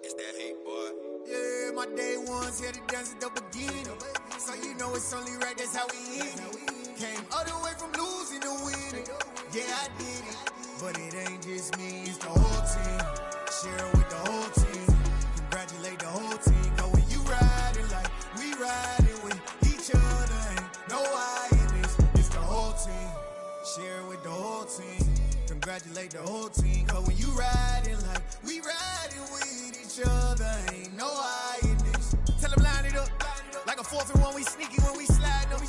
It's that hate, boy. Yeah, my day ones here to dance at the beginning. So you know it's only right, that's how we end it. Came all the way from losing to winning. Yeah, I did it. But it ain't just me, it's the whole team. Share it with the whole team. Congratulate the whole team. Cause when you riding like we riding with each other, ain't no I in this. It's the whole team. Share it with the whole team. Congratulate the whole team. Cause when you riding like we riding with each other, ain't no I in this. Tell them line it up. Like a 4th and 1, we sneaky when we slide up.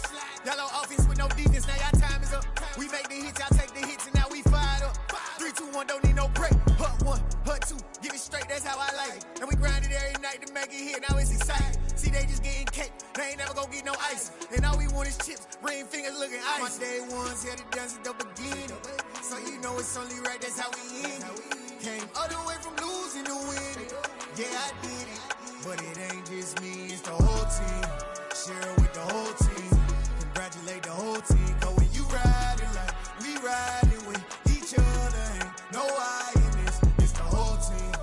Y'all on offense with no defense, now y'all time is up. We make the hits, y'all take the hits, and now we fired up. 3, 2, 1, don't need no break. Hut 1, hut 2, give it straight, that's how I like it. And we grind it every night to make it hit, now it's exciting. See, they just getting cake, they ain't never gonna get no ice. And all we want is chips, ring fingers looking ice. My day ones here to dance at the beginning. So you know it's only right, that's how we end it. Came all the way from losing to winning. Yeah, I did it. But it ain't just me, it's the whole team. Share it with the whole team. Congratulate the whole team. Cause when you riding like we riding with each other, ain't no I in this. It's the whole team.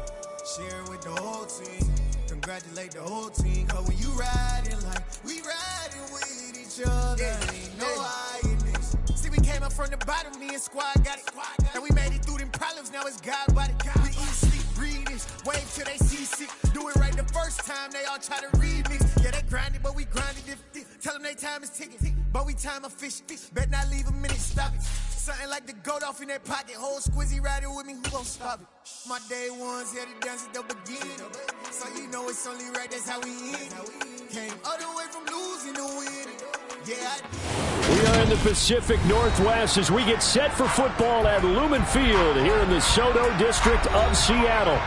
Share it with the whole team. Congratulate the whole team. Cause when you riding like we riding with each other, ain't no I in this. See, we came up from the bottom, me and squad got it. And we made it through them problems, now it's God body. We eat, sleep, breathe this, wave till they see sick. Do it right the first time, they all try to remix. Yeah, they grinded, but we grinded different. Tell them they time is ticking, but we time efficient. Bet not leave a minute, stop it. Something like the goat off in that pocket. Whole squizzy riding with me, who gon' stop it? My day ones here to dance at the beginning. So you know it's only right, that's how we end it. Came all the way from losing to winning. Yeah, I did. We are in the Pacific Northwest as we get set for football at Lumen Field here in the Soto district of Seattle.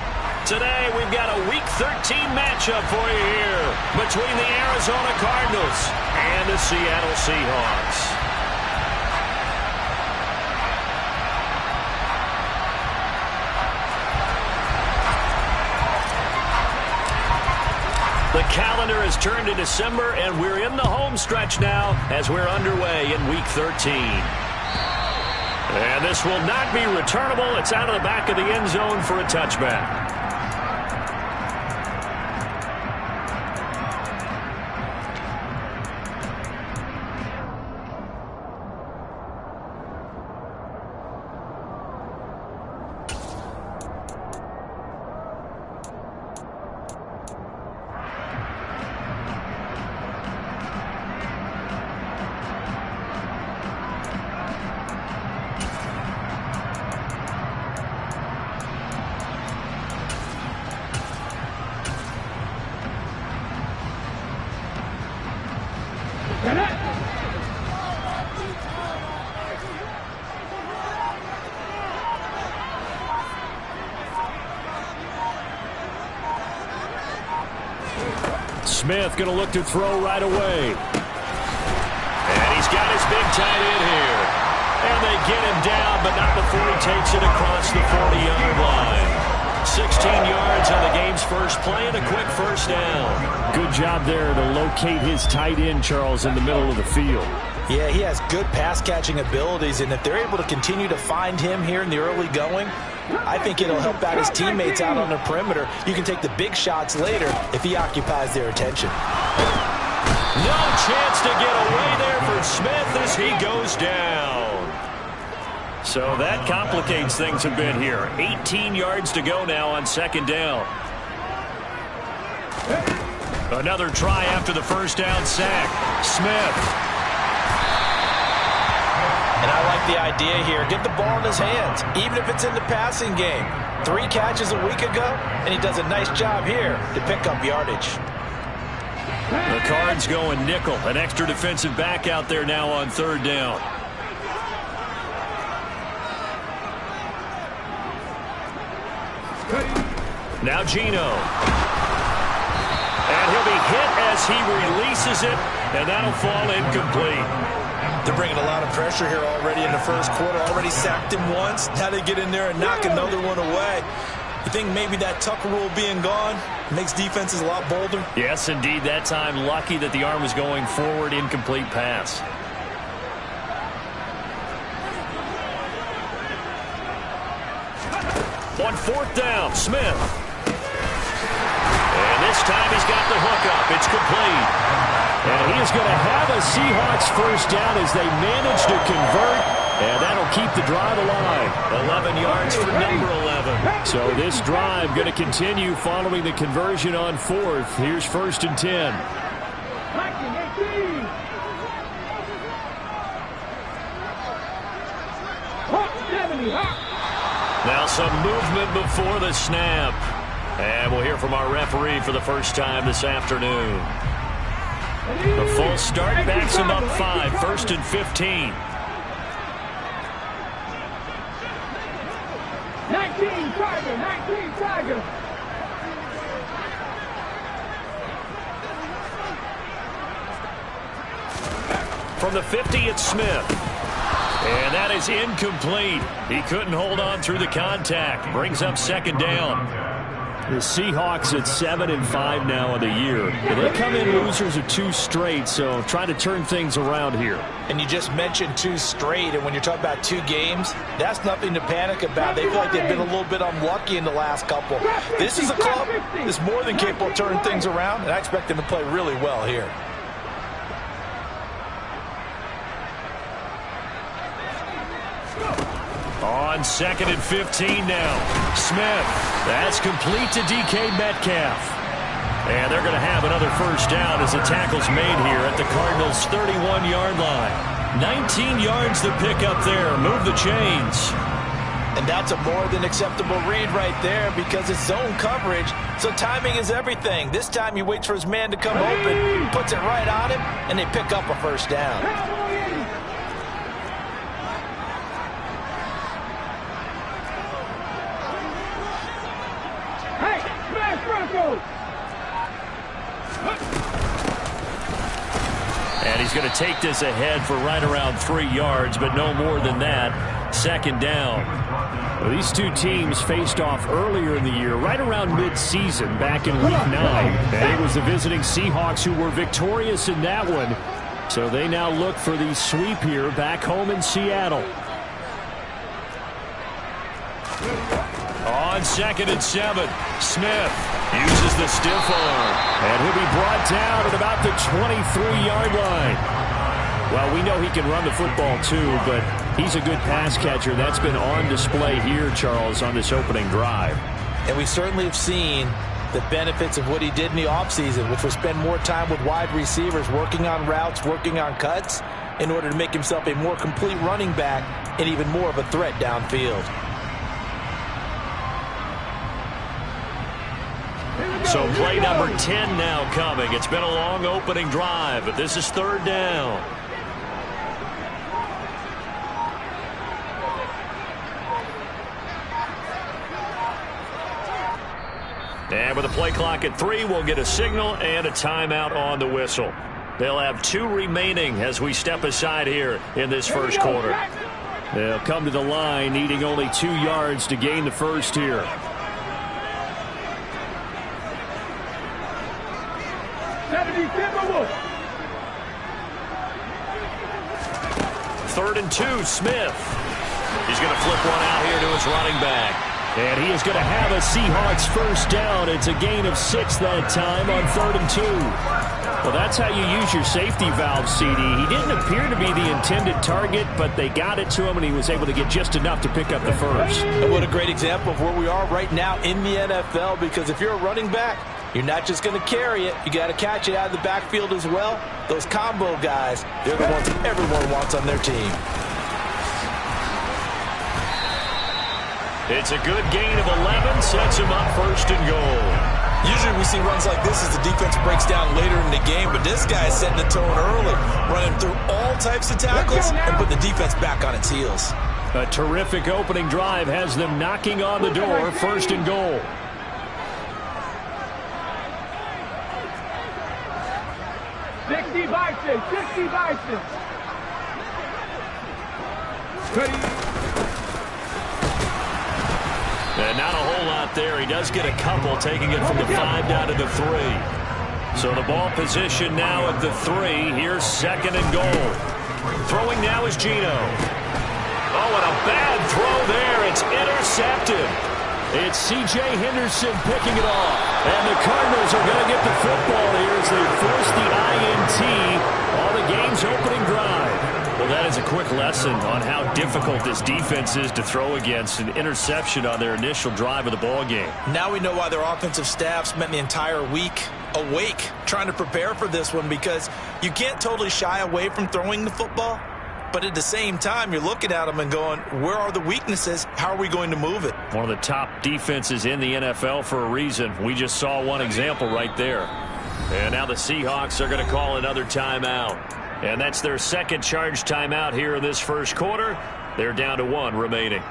Today, we've got a Week 13 matchup for you here between the Arizona Cardinals and the Seattle Seahawks. The calendar has turned to December, and we're in the home stretch now as we're underway in Week 13. And this will not be returnable. It's out of the back of the end zone for a touchback. Smith going to look to throw right away. And he's got his big tight end here. And they get him down, but not before he takes it across the 40-yard line. 16 yards on the game's first play and a quick first down. Good job there to locate his tight end, Charles, in the middle of the field. Yeah, he has good pass-catching abilities, and if they're able to continue to find him here in the early going, I think it'll help out his teammates out on the perimeter. You can take the big shots later if he occupies their attention. No chance to get away there for Smith as he goes down. So that complicates things a bit here. 18 yards to go now on second down. Another try after the first down sack. Smith. And I like the idea here. Get the ball in his hands, even if it's in the passing game. 3 catches a week ago, and he does a nice job here to pick up yardage. The Cards going nickel. An extra defensive back out there now on third down. Now Geno. And he'll be hit as he releases it, and that'll fall incomplete. They're bringing a lot of pressure here already in the first quarter. Already sacked him once. Now they get in there and knock another one away. You think maybe that Tucker rule being gone makes defenses a lot bolder? Yes, indeed. That time, lucky that the arm was going forward. Incomplete pass. On 4th down, Smith. And this time he's got the hook up. It's complete. And he is going to have a Seahawks first down as they manage to convert. And that'll keep the drive alive. 11 yards for number 11. So this drive going to continue following the conversion on 4th. Here's 1st and 10. Now some movement before the snap. And we'll hear from our referee for the first time this afternoon. The full start backs him up 5. 1st and 15. 19 Tiger. From the 50, it's Smith. And that is incomplete. He couldn't hold on through the contact. Brings up 2nd down. The Seahawks at 7-5 now in the year. They come in losers of 2 straight, so trying to turn things around here. And you just mentioned 2 straight, and when you're talking about 2 games, that's nothing to panic about. They feel like they've been a little bit unlucky in the last couple. This is a club that's more than capable of turning things around, and I expect them to play really well here. On 2nd and 15 now. Smith. That's complete to DK Metcalf. And they're going to have another first down as the tackle's made here at the Cardinals' 31-yard line. 19 yards to pick up there. Move the chains. And that's a more than acceptable read right there because it's zone coverage, so timing is everything. This time he waits for his man to come open, puts it right on him, and they pick up a first down. And he's going to take this ahead for right around 3 yards, but no more than that. 2nd down. Well, these 2 teams faced off earlier in the year, right around mid-season, back in Week 9. And it was the visiting Seahawks who were victorious in that one. So they now look for the sweep here back home in Seattle. On 2nd and 7, Smith uses the stiff arm. And he'll be brought down at about the 23-yard line. Well, we know he can run the football too, but he's a good pass catcher. That's been on display here, Charles, on this opening drive. And we certainly have seen the benefits of what he did in the offseason, which was spend more time with wide receivers, working on routes, working on cuts, in order to make himself a more complete running back and even more of a threat downfield. So play number 10 now coming. It's been a long opening drive, but this is 3rd down. And with a play clock at 3, we'll get a signal and a timeout on the whistle. They'll have 2 remaining as we step aside here in this first quarter. They'll come to the line needing only 2 yards to gain the first here. Third and 2, Smith. He's going to flip one out here to his running back. And he is going to have a Seahawks first down. It's a gain of 6 that time on 3rd and 2. Well, that's how you use your safety valve, CD. He didn't appear to be the intended target, but they got it to him, and he was able to get just enough to pick up the first. And what a great example of where we are right now in the NFL, because if you're a running back, you're not just going to carry it. You got to catch it out of the backfield as well. Those combo guys, they're the ones everyone wants on their team. It's a good gain of 11, sets him up 1st and goal. Usually we see runs like this as the defense breaks down later in the game, but this guy is setting the tone early, running through all types of tackles and put the defense back on its heels. A terrific opening drive has them knocking on the door, 1st and goal. And not a whole lot there. He does get a couple, taking it from the 5 down to the 3. So the ball position now at the 3. Here's 2nd and goal. Throwing now is Gino. Oh, and a bad throw there. It's intercepted. It's C.J. Henderson picking it off. And the Cardinals are going to get the football here as they force the INT on the game's opening drive. Well, that is a quick lesson on how difficult this defense is to throw against. An interception on their initial drive of the ball game. Now we know why their offensive staff spent the entire week awake trying to prepare for this one, because you can't totally shy away from throwing the football. But at the same time, you're looking at them and going, where are the weaknesses? How are we going to move it? One of the top defenses in the NFL for a reason. We just saw one example right there. And now the Seahawks are going to call another timeout. And that's their second charge timeout here in this first quarter. They're down to 1 remaining.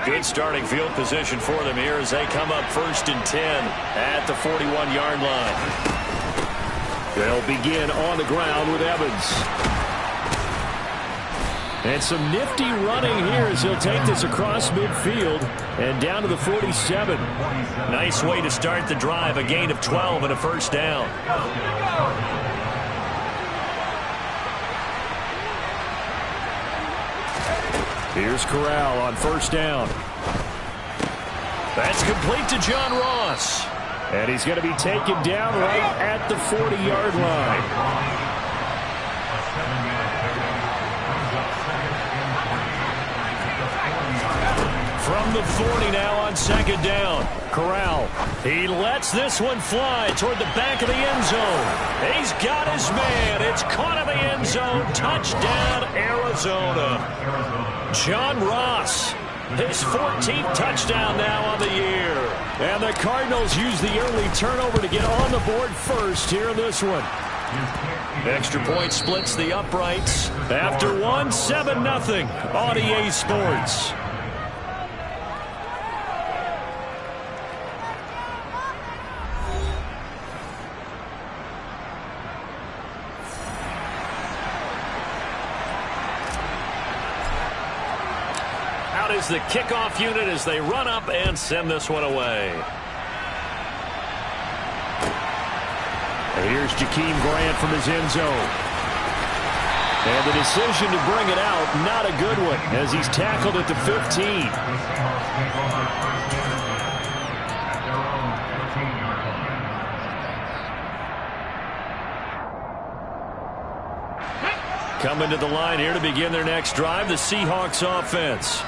Good starting field position for them here as they come up 1st and 10 at the 41-yard line. They'll begin on the ground with Evans. And some nifty running here as he'll take this across midfield and down to the 47. Nice way to start the drive. A gain of 12 and a first down. Here's Corral on first down. That's complete to John Ross. And he's going to be taken down right at the 40-yard line. From the 40 now on second down. Corral. He lets this one fly toward the back of the end zone. He's got his man. It's caught in the end zone. Touchdown, Arizona. John Ross. His 14th touchdown now on the year. And the Cardinals use the early turnover to get on the board first here in this one. Extra point splits the uprights. After 1, 7-0 on EA Sports. Is the kickoff unit as they run up and send this one away. And here's Jakeem Grant from his end zone. And the decision to bring it out, not a good one, as he's tackled at the 15. Coming to the line here to begin their next drive, the Seahawks offense.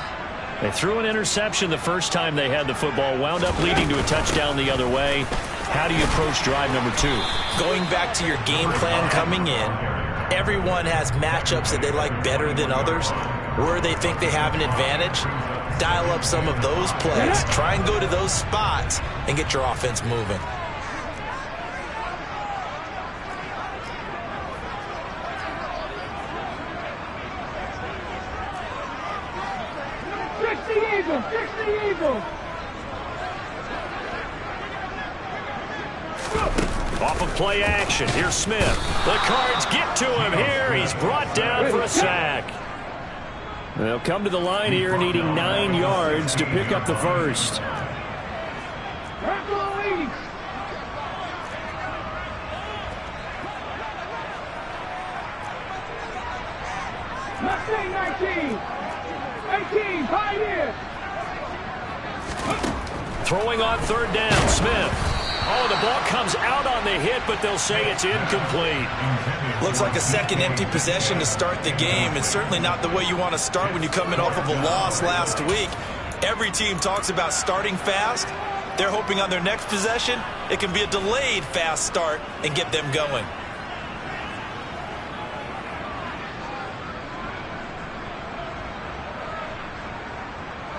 They threw an interception the first time they had the football, wound up leading to a touchdown the other way. How do you approach drive number 2? Going back to your game plan coming in, everyone has matchups that they like better than others, where they think they have an advantage. Dial up some of those plays, try and go to those spots, and get your offense moving. Off of play action, here's Smith. The Cards get to him here. He's brought down for a sack. They'll come to the line here needing 9 yards to pick up the first. Mustang 19. 18, Pioneer. Throwing on third down, Smith. Oh, the ball comes out on the hit, but they'll say it's incomplete. Looks like a second empty possession to start the game, and certainly not the way you want to start when you come in off of a loss last week. Every team talks about starting fast. They're hoping on their next possession, it can be a delayed fast start and get them going.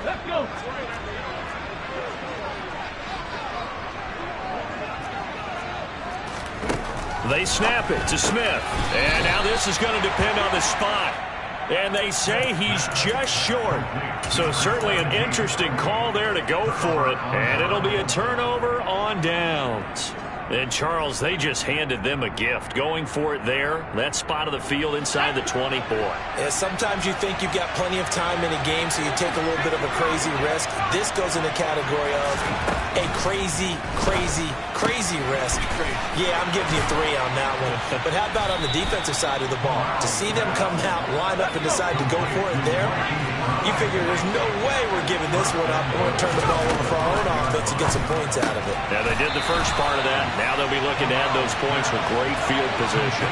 Let's go. They snap it to Smith. And now this is going to depend on the spot. And they say he's just short. So certainly an interesting call there to go for it. And it'll be a turnover on downs. And, Charles, they just handed them a gift. Going for it there, that spot of the field inside the 20. Boy. Yeah, sometimes you think you've got plenty of time in a game, so you take a little bit of a crazy risk. This goes in the category of a crazy risk. Yeah, I'm giving you 3 on that one. But how about on the defensive side of the ball? To see them come out, line up, and decide to go for it there, You figure there's no way we're giving this one up. We're going to turn the ball over for our own offense and get some points out of it. Yeah, they did the first part of that. Now they'll be looking to add those points with great field position.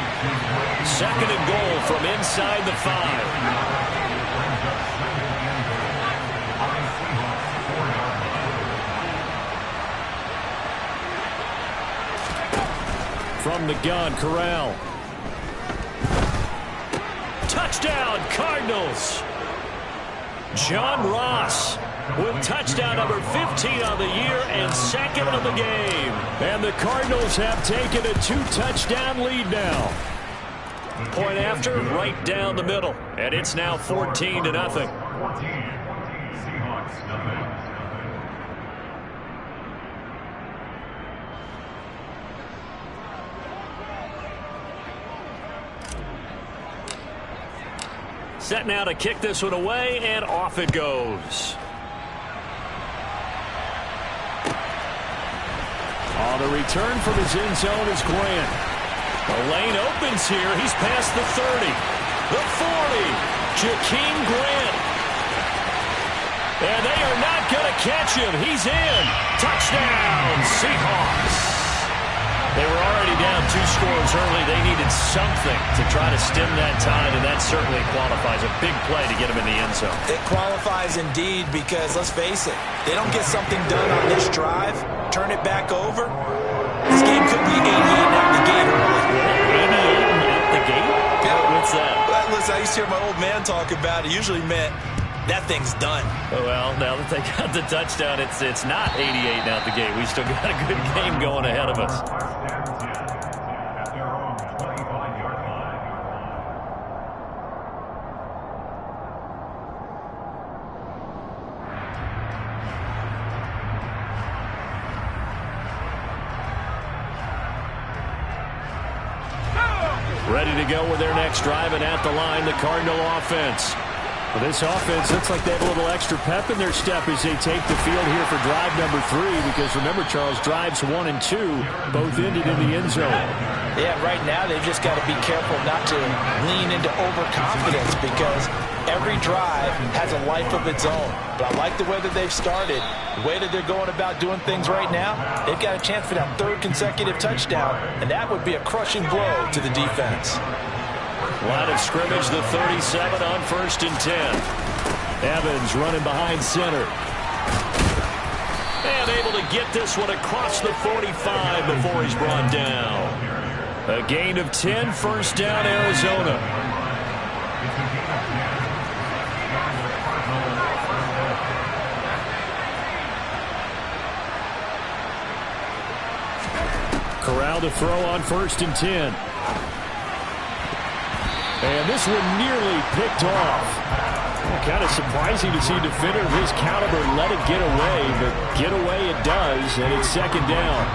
Second and goal from inside the 5. From the gun, Corral. Touchdown, Cardinals. John Ross with touchdown number 15 on the year and second of the game. And the Cardinals have taken a 2-touchdown lead now. Point after, right down the middle. And it's now 14-0. Set now to kick this one away, and off it goes. On the return from his end zone is Grant. The lane opens here. He's past the 30, the 40. Jakeem Grant. And they are not going to catch him. He's in. Touchdown, Seahawks. They were already down 2 scores early. They needed something to try to stem that tide, and that certainly qualifies. A big play to get them in the end zone. It qualifies indeed because, let's face it, they don't get something done on this drive, turn it back over. This game could be 88 out the gate early. 88 out the gate? Yeah. What's that? Well, listen, I used to hear my old man talk about it. Usually meant that thing's done. Well, now that they got the touchdown, it's not 88 out the gate. We still got a good game going ahead of us. Ready to go with their next drive, and at the line, the Cardinal offense. Well, this offense looks like they have a little extra pep in their step as they take the field here for drive number 3, because remember, Charles, drives 1 and 2 both ended in the end zone. Yeah, right now they've just got to be careful not to lean into overconfidence because every drive has a life of its own. But I like the way that they've started, the way that they're going about doing things right now. They've got a chance for that 3rd consecutive touchdown, and that would be a crushing blow to the defense. Line of scrimmage, the 37 on 1st and 10. Evans running behind center. And able to get this one across the 45 before he's brought down. A gain of 10, first down, Arizona. Corral to throw on 1st and 10. And this one nearly picked off. Kind of surprising to see a defender of his caliber let it get away, but get away it does, and it's 2nd down.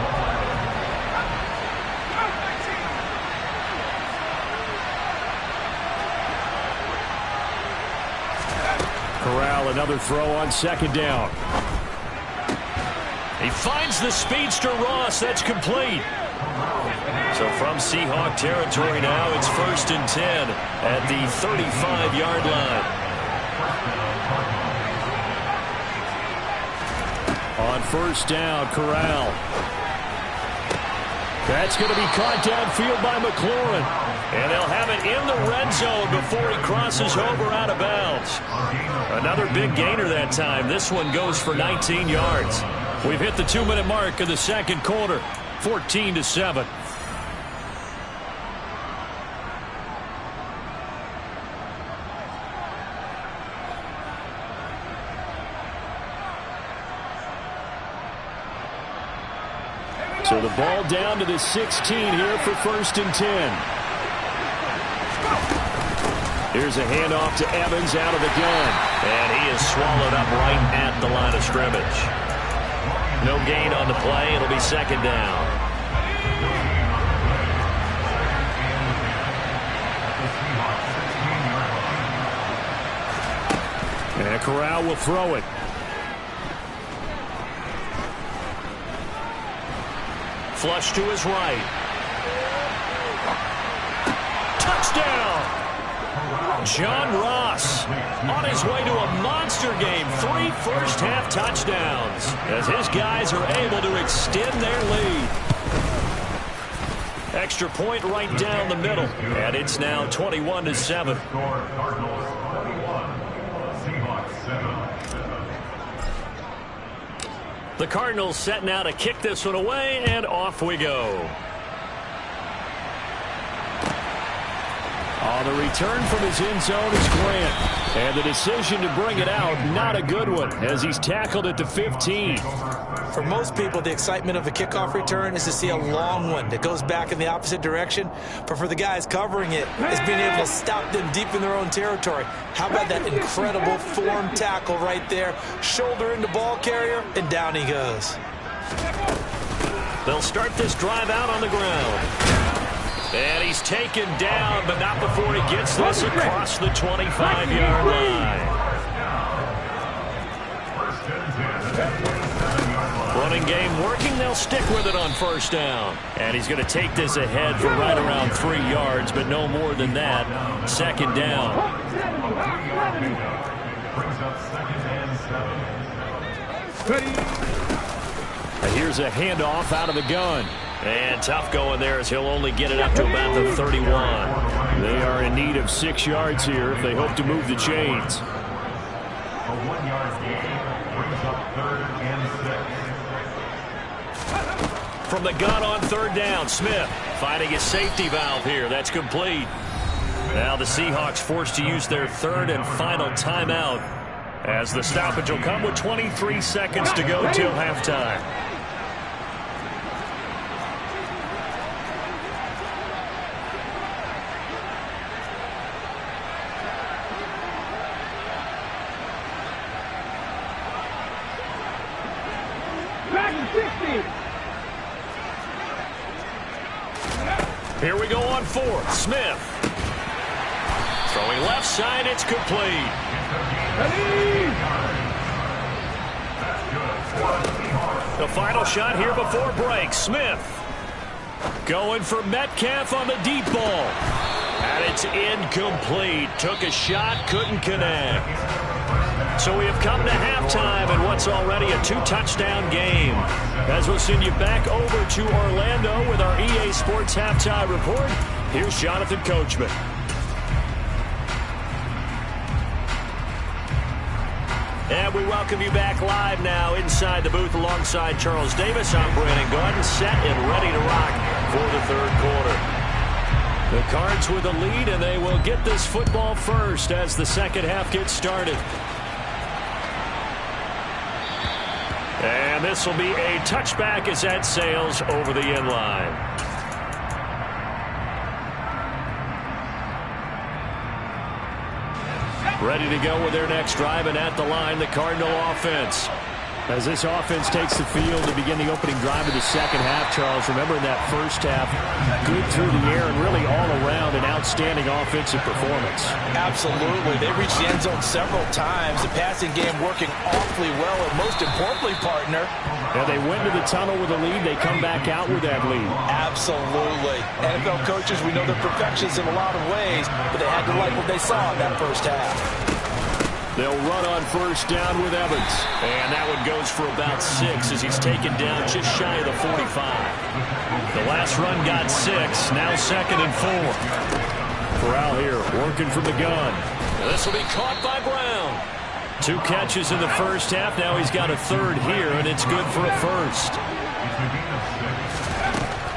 Corral, another throw on 2nd down. He finds the speedster Ross. That's complete. So from Seahawk territory now, it's 1st and 10 at the 35-yard line. On 1st down, Corral. That's going to be caught downfield by McLaurin. And they'll have it in the red zone before he crosses over out of bounds. Another big gainer that time. This one goes for 19 yards. We've hit the 2-minute mark of the 2nd quarter. 14-7. So the ball down to the 16 here for 1st and 10. Here's a handoff to Evans out of the gun. And he is swallowed up right at the line of scrimmage. No gain on the play. It'll be 2nd down. And Corral will throw it. Flush to his right. Touchdown! John Ross on his way to a monster game. 3 first-half touchdowns as his guys are able to extend their lead. Extra point right down the middle, and it's now 21-7. The Cardinals setting out to kick this one away, and off we go. On the return from his end zone is Grant. And the decision to bring it out, not a good one, as he's tackled at the 15. For most people, the excitement of a kickoff return is to see a long one that goes back in the opposite direction. But for the guys covering it, it's being able to stop them deep in their own territory. How about that incredible form tackle right there? Shoulder into ball carrier, and down he goes. They'll start this drive out on the ground. And he's taken down, but not before he gets this across the 25-yard line. Running game working. They'll stick with it on first down. And he's going to take this ahead for right around 3 yards, but no more than that. Second down. And here's a handoff out of the gun. And tough going there as he'll only get it up to about the 31. They are in need of 6 yards here if they hope to move the chains. A 1-yard gain brings up 3rd and 6. From the gun on third down, Smith finding a safety valve here. That's complete. Now the Seahawks forced to use their 3rd and final timeout as the stoppage will come with 23 seconds to go till halftime. Here we go on 4th. Smith. Throwing left side, it's complete. The final shot here before break. Smith going for Metcalf on the deep ball. And it's incomplete. Took a shot, couldn't connect. So we have come to halftime in what's already a 2-touchdown game. As we'll send you back over to Orlando with our EA Sports Halftime Report, here's Jonathan Coachman. And we welcome you back live now inside the booth alongside Charles Davis. I'm Brandon Gordon, set and ready to rock for the 3rd quarter. The Cards with a lead, and they will get this football first as the second half gets started. And this will be a touchback as that sails over the end line. Ready to go with their next drive, and at the line, the Cardinal offense. As this offense takes the field to begin the opening drive of the second half, Charles, remember in that first half, good through the air and really all around an outstanding offensive performance. Absolutely. They reached the end zone several times. The passing game working awfully well, and most importantly, partner. And they went to the tunnel with a lead. They come back out with that lead. Absolutely. NFL coaches, we know they're perfectionists in a lot of ways, but they had to like what they saw in that first half. They'll run on first down with Evans. And that one goes for about 6 as he's taken down just shy of the 45. The last run got 6. Now 2nd and 4. Corral here working from the gun. This will be caught by Brown. 2 catches in the first half. Now he's got a 3rd here, and it's good for a 1st.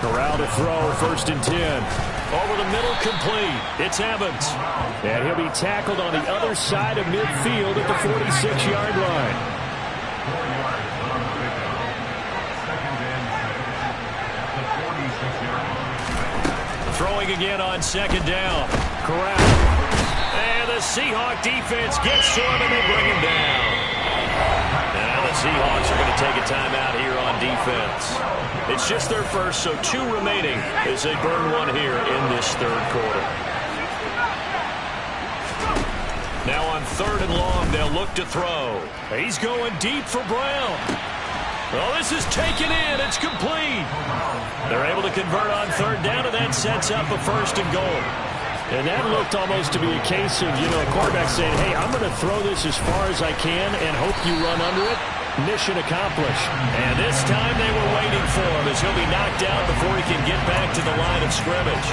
Corral to throw, 1st and 10. Over the middle, complete. It's Evans. And he'll be tackled on the other side of midfield at the 46-yard line. Throwing again on 2nd down. Corral. And the Seahawk defense gets to him, and they bring him down. And now the Seahawks are going to take a timeout here on defense. It's just their first, so 2 remaining as they burn one here in this 3rd quarter. Now on 3rd and long, they'll look to throw. He's going deep for Brown. Oh, this is taken in. It's complete. They're able to convert on 3rd down, and that sets up a 1st and goal. And that looked almost to be a case of, a quarterback saying, hey, I'm going to throw this as far as I can and hope you run under it. Mission accomplished. And this time they were waiting for him as he'll be knocked out before he can get back to the line of scrimmage.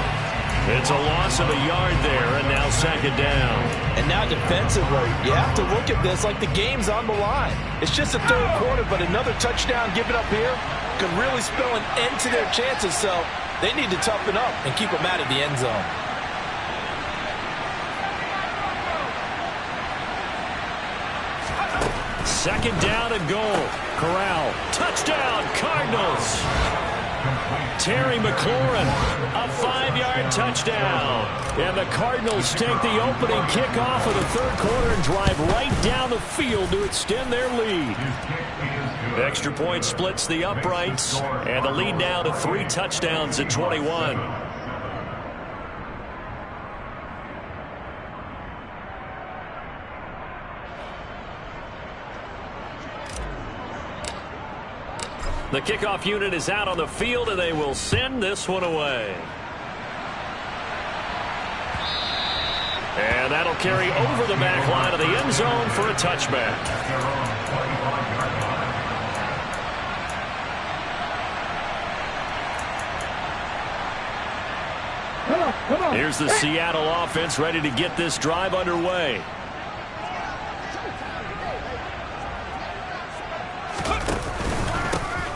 It's a loss of a yard there, and now second down. And now defensively, you have to look at this like the game's on the line. It's just a third quarter, but another touchdown given up here could really spell an end to their chances, so they need to toughen up and keep them out of the end zone. Second down and goal. Corral. Touchdown, Cardinals. Terry McLaurin, a 5-yard touchdown. And the Cardinals take the opening kickoff of the third quarter and drive right down the field to extend their lead. Extra point splits the uprights, and the lead now to 3 touchdowns at 21. The kickoff unit is out on the field, and they will send this one away. And that'll carry over the back line of the end zone for a touchback. Here's the Seattle offense ready to get this drive underway.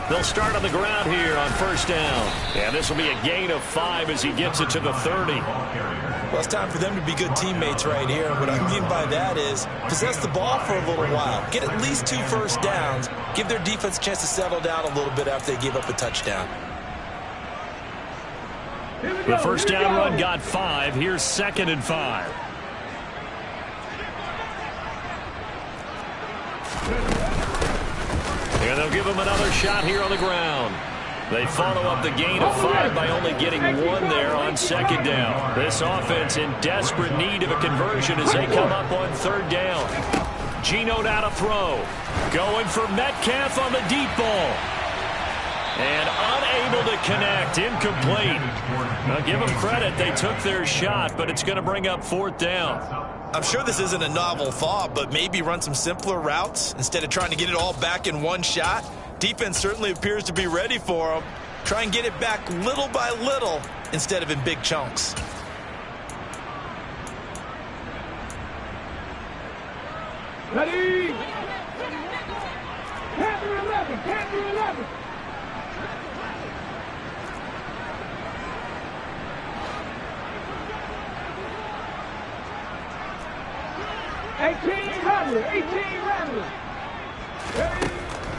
They'll start on the ground here on first down. And this will be a gain of 5 as he gets it to the 30. Well, it's time for them to be good teammates right here. And what I mean by that is possess the ball for a little while. Get at least 2 first downs. Give their defense a chance to settle down a little bit after they give up a touchdown. The first down run got 5. Here's 2nd and 5. And they'll give him another shot here on the ground. They follow up the gain of 5 by only getting 1 there on second down. This offense in desperate need of a conversion as they come up on third down. Geno now to throw. Going for Metcalf on the deep ball. And unable to connect. Incomplete. Now give them credit. They took their shot, but it's going to bring up 4th down. I'm sure this isn't a novel thought, but maybe run some simpler routes instead of trying to get it all back in one shot. Defense certainly appears to be ready for them. Try and get it back little by little instead of in big chunks. Ready? Panther 11, Panther 11.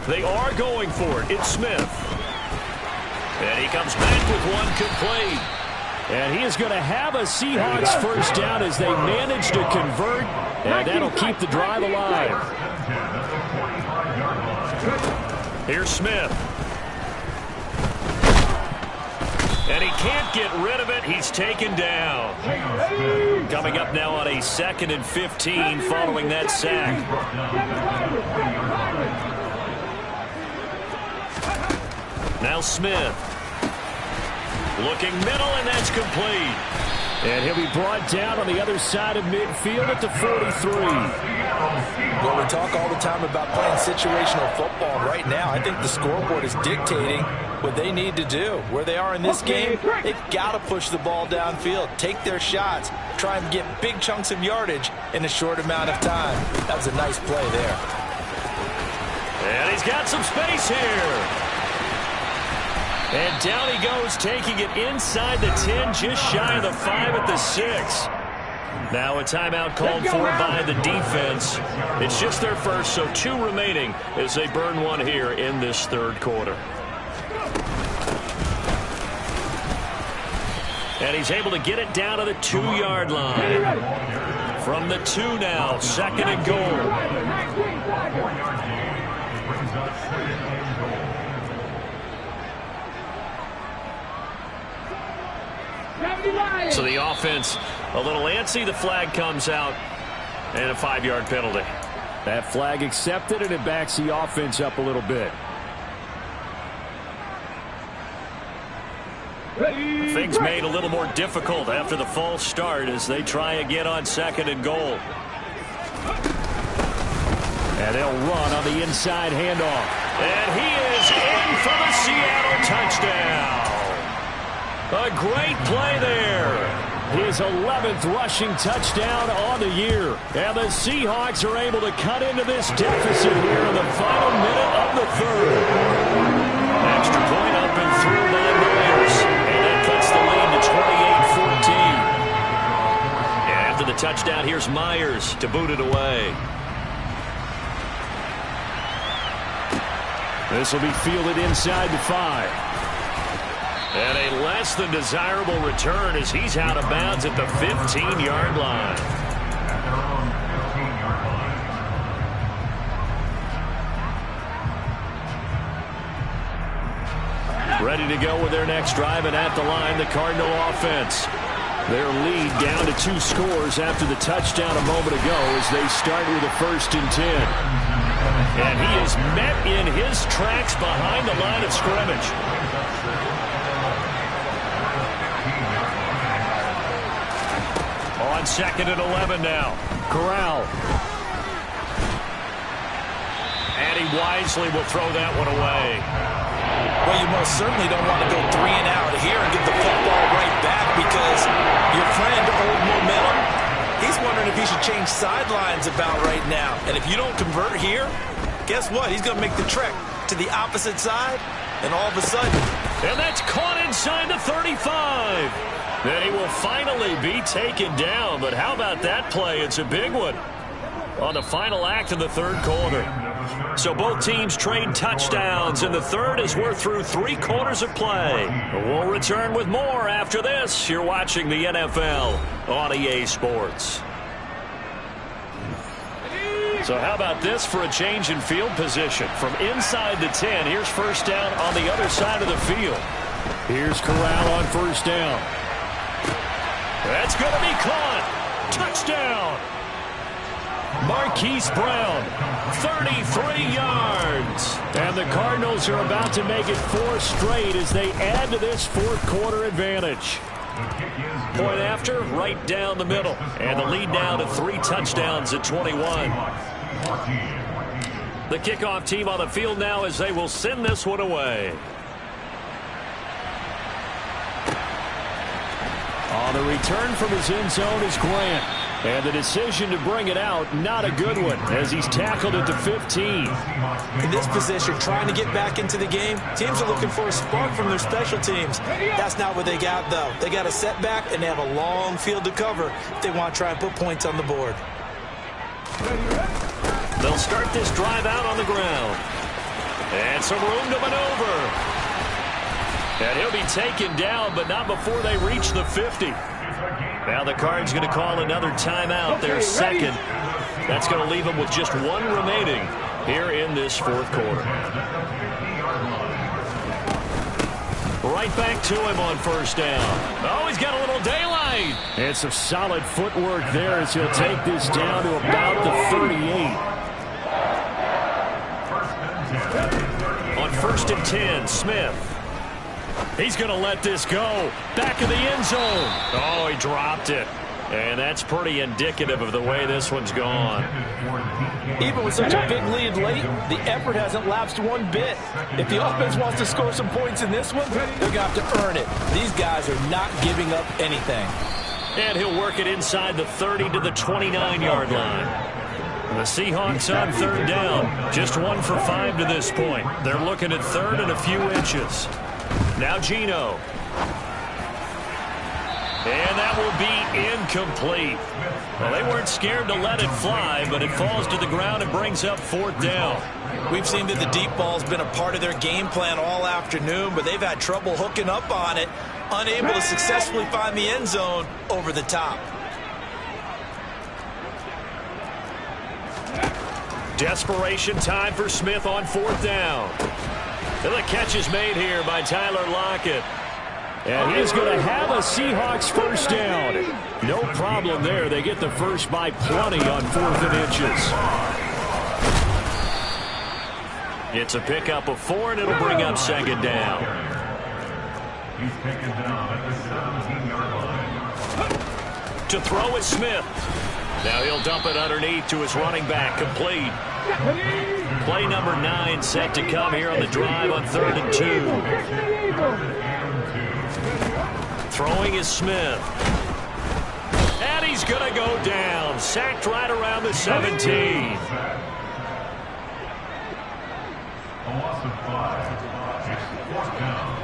They are going for it. It's Smith. And he comes back with one complete. And he is going to have a Seahawks first down as they manage to convert. And that'll keep the drive alive. Here's Smith. And he can't get rid of it. He's taken down. Coming up now on a 2nd and 15 following that sack. Now Smith. Looking middle, and that's complete. And he'll be brought down on the other side of midfield at the 43. Well, we talk all the time about playing situational football. Right now, I think the scoreboard is dictating what they need to do. Where they are in this game, they've got to push the ball downfield, take their shots, try and get big chunks of yardage in a short amount of time. That was a nice play there. And he's got some space here. And down he goes, taking it inside the 10, just shy of the 5 at the 6. Now a timeout called for by the defense. It's just their first, so 2 remaining as they burn one here in this third quarter. And he's able to get it down to the 2-yard line. From the 2 now, 2nd and goal. So the offense a little antsy. The flag comes out and a 5-yard penalty. That flag accepted, and it backs the offense up a little bit. things made a little more difficult after the false start as they try again on 2nd and goal. And they'll run on the inside handoff. And he is in for the Seattle touchdown. A great play there. His 11th rushing touchdown on the year. And the Seahawks are able to cut into this deficit here in the final minute of the 3rd. Extra point up and through by Myers. And that cuts the lead to 28-14. And after the touchdown, here's Myers to boot it away. This will be fielded inside the 5. And a less than desirable return as he's out of bounds at the 15-yard line. Ready to go with their next drive, and at the line, the Cardinal offense. Their lead down to 2 scores after the touchdown a moment ago as they start with a 1st and 10. And he is met in his tracks behind the line of scrimmage. On 2nd and 11 now. Corral. And he wisely will throw that one away. Well, you most certainly don't want to go 3 and out here and get the football right back because your friend, old momentum, he's wondering if he should change sidelines about right now. And if you don't convert here, guess what? He's going to make the trek to the opposite side, and all of a sudden. And that's caught inside the 35. Then he will finally be taken down. But how about that play? It's a big one on the final act of the 3rd quarter. So both teams trade touchdowns in the 3rd as we're through 3 quarters of play. We'll return with more after this. You're watching the NFL on EA Sports. So how about this for a change in field position? From inside the 10, here's 1st down on the other side of the field. Here's Corral on 1st down. That's going to be caught. Touchdown. Marquise Brown, 33 yards. And the Cardinals are about to make it 4 straight as they add to this 4th quarter advantage. Point after, right down the middle. And the lead down to 3 touchdowns at 21. The kickoff team on the field now as they will send this one away. On the return from his end zone is Grant. And the decision to bring it out, not a good one, as he's tackled at the 15. In this position, trying to get back into the game, teams are looking for a spark from their special teams. That's not what they got, though. They got a setback, and they have a long field to cover if they want to try and put points on the board. They'll start this drive out on the ground. And some room to maneuver. And he'll be taken down, but not before they reach the 50. Now the Cards going to call another timeout, their 2nd. That's going to leave them with just 1 remaining here in this 4th quarter. Right back to him on 1st down. Oh, he's got a little daylight. And some solid footwork there as he'll take this down to about the 38. On 1st and 10, Smith. He's going to let this go. Back of the end zone. Oh, he dropped it. And that's pretty indicative of the way this one's gone. Even with such a big lead late, the effort hasn't lapsed one bit. If the offense wants to score some points in this one, they're going to have to earn it. These guys are not giving up anything. And he'll work it inside the 30 to the 29-yard line. The Seahawks on 3rd down. Just 1 for 5 to this point. They're looking at 3rd and a few inches. Now Geno. And that will be incomplete. Well, they weren't scared to let it fly, but it falls to the ground and brings up 4th down. We've seen that the deep ball's been a part of their game plan all afternoon, but they've had trouble hooking up on it, unable to successfully find the end zone over the top. Desperation time for Smith on 4th down. And the catch is made here by Tyler Lockett. And he's going to have a Seahawks 1st down. No problem there. They get the first by plenty on 4th and inches. It's a pickup of 4, and it'll bring up 2nd down. He's taken down at the 17-yard line. To throw is Smith. Now he'll dump it underneath to his running back. Complete. Play number 9 set to come here on the drive on 3rd and 2. Throwing is Smith. And he's going to go down. Sacked right around the 17. A loss of 5. It's 4th down.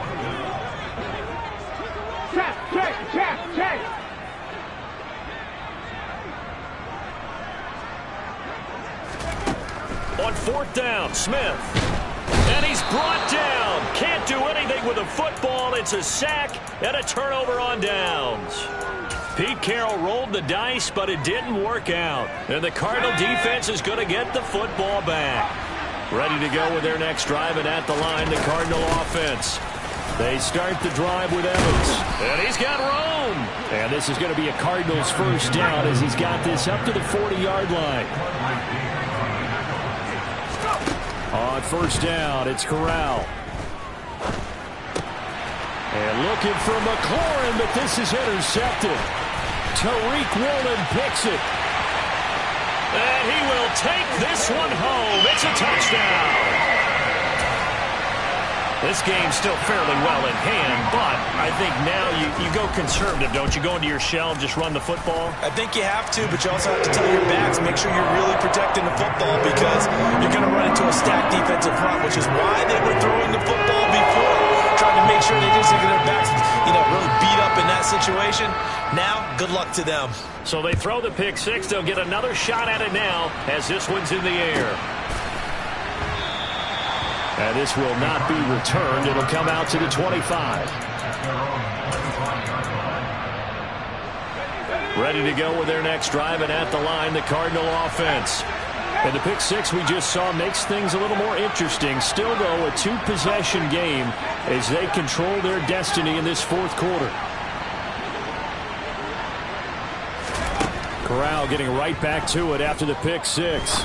Check. On 4th down, Smith. And he's brought down. Can't do anything with the football. It's a sack and a turnover on downs. Pete Carroll rolled the dice, but it didn't work out. And the Cardinal defense is going to get the football back. Ready to go with their next drive, and at the line, the Cardinal offense. They start the drive with Evans. And he's got room. And this is going to be a Cardinals first down as he's got this up to the 40-yard line. On first down, it's Corral. And looking for McLaurin, but this is intercepted. Tariq Woolen picks it. And he will take this one home. It's a touchdown. This game's still fairly well in hand, but I think now you go conservative, don't you? Go into your shell and just run the football? I think you have to, but you also have to tell your backs, make sure you're really protecting the football because you're going to run into a stacked defensive front, which is why they were throwing the football before, trying to make sure they didn't get their backs, really beat up in that situation. Now, good luck to them. So they throw the pick six. They'll get another shot at it now as this one's in the air. And this will not be returned. It'll come out to the 25. Ready to go with their next drive, and at the line, the Cardinal offense. And the pick six we just saw makes things a little more interesting. Still, though, a two-possession game as they control their destiny in this fourth quarter. Corral getting right back to it after the pick six.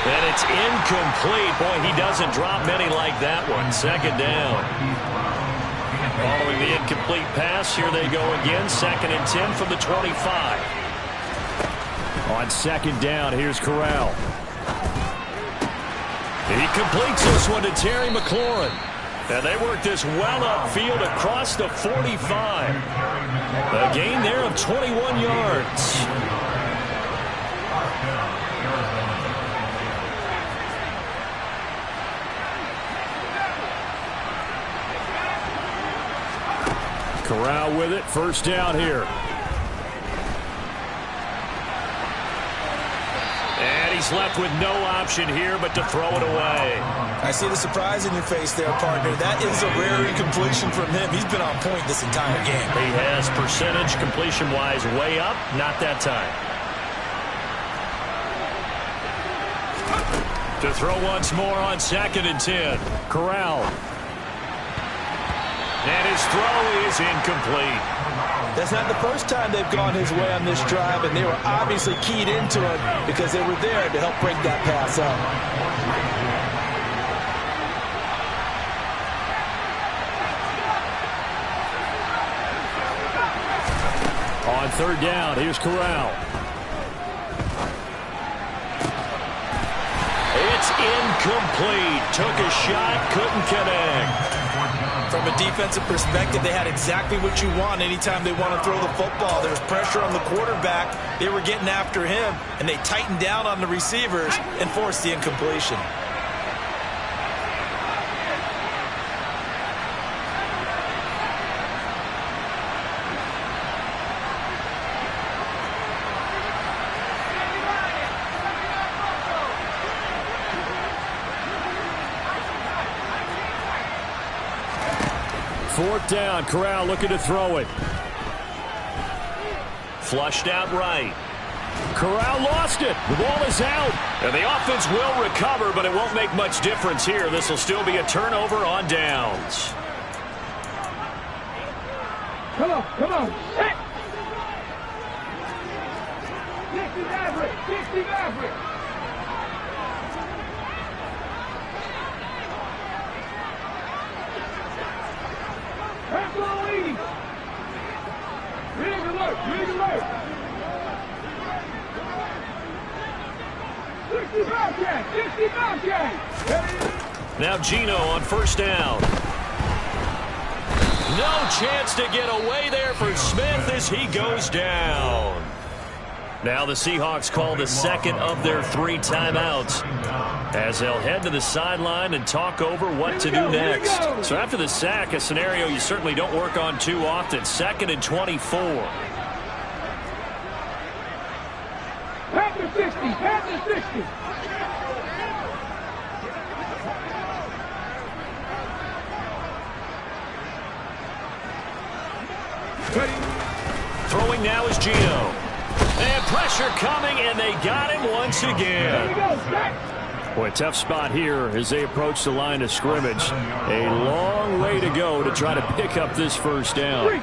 And it's incomplete. Boy, he doesn't drop many like that one. Second down. Following the incomplete pass, here they go again. 2nd and 10 from the 25. On second down, here's Corral. He completes this one to Terry McLaurin. And they work this well upfield across the 45. A gain there of 21 yards. Corral with it. First down here. And he's left with no option here but to throw it away. I see the surprise in your face there, partner. That is a rare incompletion from him. He's been on point this entire game. He has percentage completion-wise way up. Not that time. To throw once more on 2nd and 10. Corral. And his throw is incomplete. That's not the first time they've gone his way on this drive, and they were obviously keyed into it because they were there to help break that pass up. On third down, here's Corral. It's incomplete. Took a shot, couldn't connect. From a defensive perspective, they had exactly what you want anytime they want to throw the football. There's pressure on the quarterback. They were getting after him, and they tightened down on the receivers and forced the incompletion. Fourth down, Corral looking to throw it. Flushed out right. Corral lost it. The ball is out. And the offense will recover, but it won't make much difference here. This will still be a turnover on downs. Come on. Set. 60 average. Now Gino on first down. No chance to get away there for Smith as he goes down. Now the Seahawks call the second of their 3 timeouts as they'll head to the sideline and talk over what to do next. So after the sack, a scenario you certainly don't work on too often. 2nd and 24. Pass the 60, pass the 60. Throwing now is Gino. And pressure coming, and they got him once again. Boy, tough spot here as they approach the line of scrimmage. A long way to go to try to pick up this first down. Three.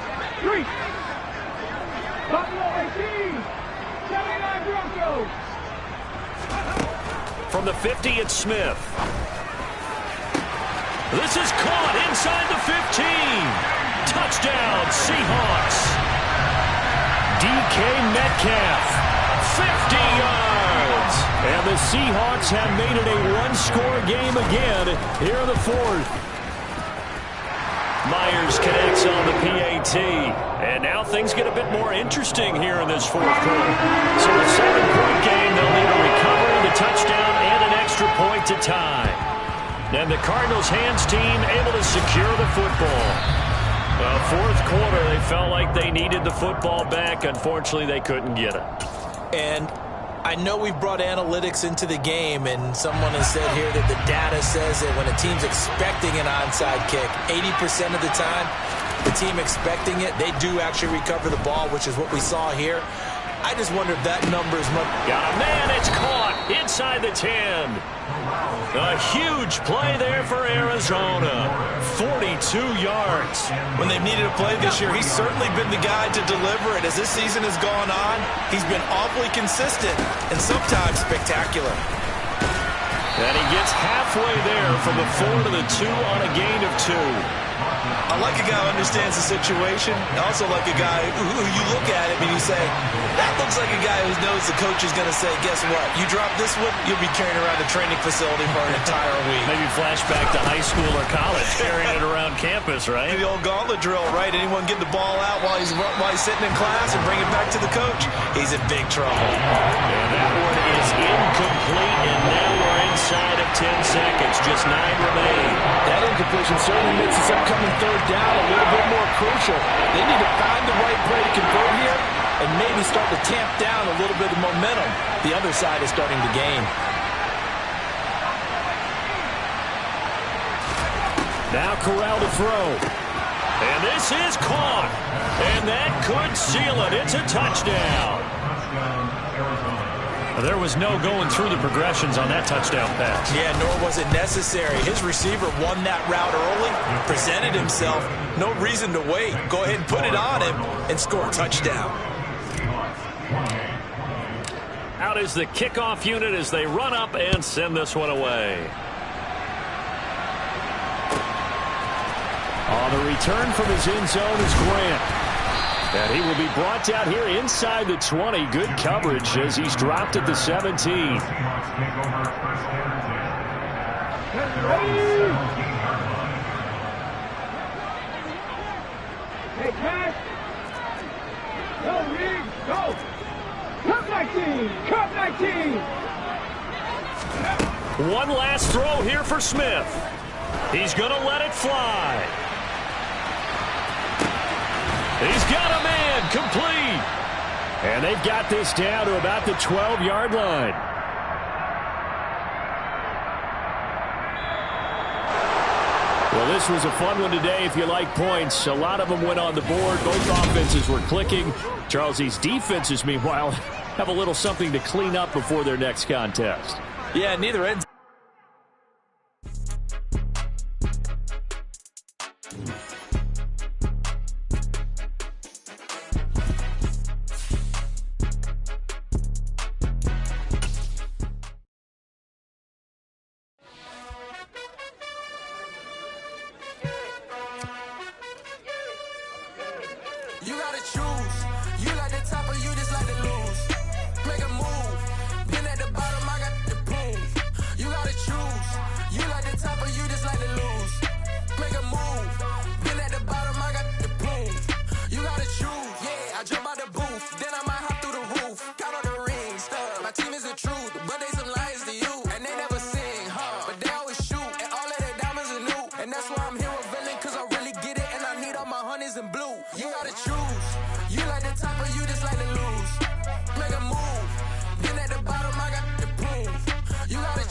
Buffalo 18. 79 Broncos. From the 50, it's Smith. This is caught inside the 15. Touchdown, Seahawks. DK Metcalf, 50 yards. And the Seahawks have made it a one-score game again here in the 4th. Myers connects on the PAT. And now things get a bit more interesting here in this 4th quarter. So a 7-point game, they'll need a recovery, the touchdown, and an extra point to tie. And the Cardinals' hands team able to secure the football. 4th quarter, they felt like they needed the football back. Unfortunately, they couldn't get it. And I know we've brought analytics into the game, and someone has said here that the data says that when a team's expecting an onside kick, 80% of the time, the team expecting it, they do actually recover the ball, which is what we saw here. I just wonder if that number is much. Got a man, it's caught inside the 10. A huge play there for Arizona. 42 yards. When they've needed a play this year, he's certainly been the guy to deliver it. As this season has gone on, he's been awfully consistent and sometimes spectacular. And he gets halfway there from the 4 to the 2 on a gain of 2. I like a guy who understands the situation. I also like a guy who you look at him and you say, that looks like a guy who knows the coach is going to say, guess what? You drop this one, you'll be carrying around the training facility for an entire week. Maybe flashback to high school or college, carrying it around campus, right? The old gauntlet drill, right? Anyone get the ball out while he's sitting in class and bring it back to the coach? He's in big trouble. And that one is incomplete, and now we're inside of 10 seconds. Just 9 remain. That incompletion certainly makes this upcoming 3rd down a little bit more crucial. They need to find the right play to convert here and maybe start to tamp down a little bit of momentum. The other side is starting to gain. Now Corral to throw. And this is caught. And that could seal it. It's a touchdown. There was no going through the progressions on that touchdown pass. Yeah, nor was it necessary. His receiver won that route early, presented himself. No reason to wait. Go ahead and put it on him and score a touchdown. Out is the kickoff unit as they run up and send this one away. On the return from his end zone is Grant. And he will be brought down here inside the 20. Good coverage as he's dropped at the 17. Hey, pass. Go, Reed, go. Cup 19, Cup 19. One last throw here for Smith. He's going to let it fly. He's got a man, complete. And they've got this down to about the 12-yard line. Well, this was a fun one today if you like points. A lot of them went on the board. Both offenses were clicking. Charles, these defenses, meanwhile, have a little something to clean up before their next contest. Yeah, neither end. You gotta choose. You like the top or you just like to lose. Make a move. Been at the bottom, I got the proof.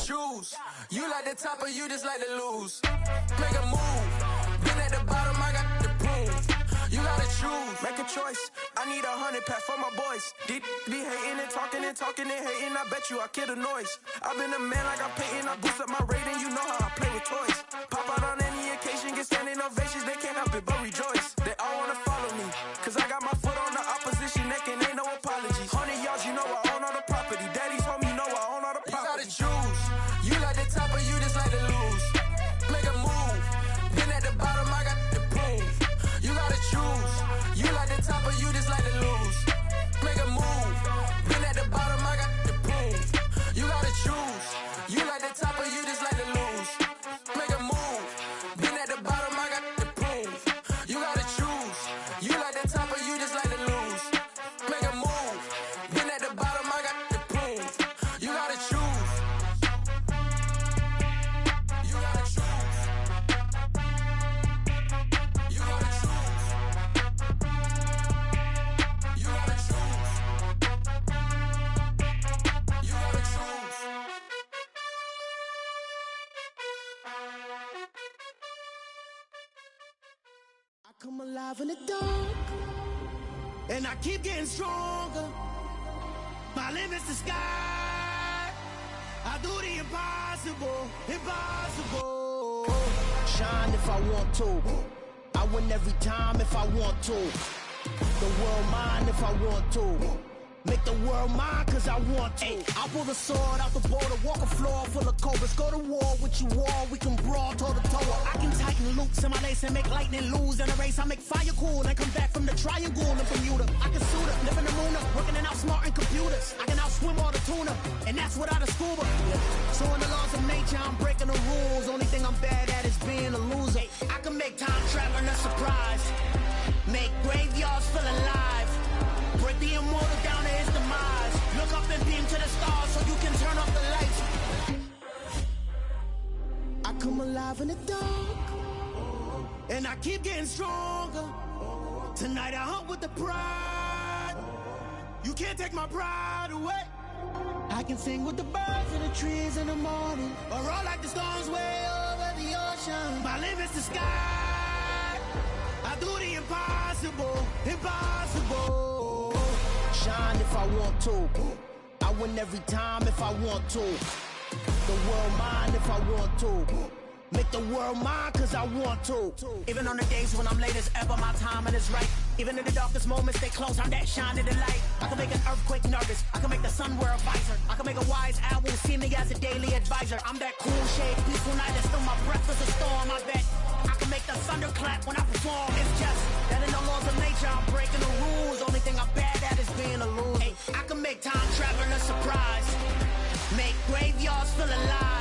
choose. You like the top or you just like to lose. Make a move. Been at the bottom, I got the prove. You gotta choose. Make a choice. I need 100 pack for my boys. Be hating and talking and hating. I bet you I kill the noise. I've been a man like I'm Peyton. I boost up my rating. You know how I play with toys. Pop out on any occasion, get standing ovations. They can't help it but rejoice. They all wanna follow me, cause I got my foot on the opposition neck and ain't no apologies. 100 yards, you know I own all the property. Daddy's home, you know I own all the property. You gotta choose. You like the top or you just like to lose. Make a move. Been at the bottom, I got the proof. You gotta choose. You like the top or you just like to lose. Make a move. Been at the bottom, I got the proof. You gotta choose. You like the top or you just like to lose. Make a move. Been at the bottom, I got the proof. You gotta choose. You like the top or you just like to lose. Make a move. Been at the bottom, I got the proof. You gotta choose. You gotta choose. You gotta choose. You gotta choose. You gotta choose. I come alive in the dark, and I keep getting stronger. My limit's the sky. I do the impossible, impossible. Shine if I want to. I win every time if I want to. The world mine if I want to. Make the world mine cause I want to. I pull the sword out the border, walk a floor full of cobras. Go to war with you all, we can brawl toe to toe. I can tighten loops in my lace and make lightning lose in a race. I make fire cool and come back from the triangle in Bermuda. I can suit up, live in the moon up, working and outsmarting computers. I can outswim all the tuna, and that's without a scuba. So in the laws of nature, I'm breaking the rules. Only thing I'm bad at is being a loser. I can make time traveling a surprise, make graveyards feel alive. Break the immortal down to his demise. Look up and beam to the stars so you can turn off the lights. I come alive in the dark, and I keep getting stronger. Tonight I hunt with the pride. You can't take my pride away. I can sing with the birds and the trees in the morning, or roll like the storms way over the ocean. My limit's the sky. I do the impossible, impossible. Shine if I want to. I win every time if I want to. The world mine if I want to. Make the world mine cause I want to. Even on the days when I'm late as ever, my timing is right. Even in the darkest moments, stay close, I'm that shining the light. I can make an earthquake nervous, I can make the sun wear a visor. I can make a wise owl see me as a daily advisor. I'm that cool shade, peaceful night, and still my breath is a storm. I bet I can make the thunder clap when I perform. It's just that in the laws of nature, I'm breaking the rules. Only thing I'm bad at is being a loser. I can make time traveling a surprise, make graveyards feel alive.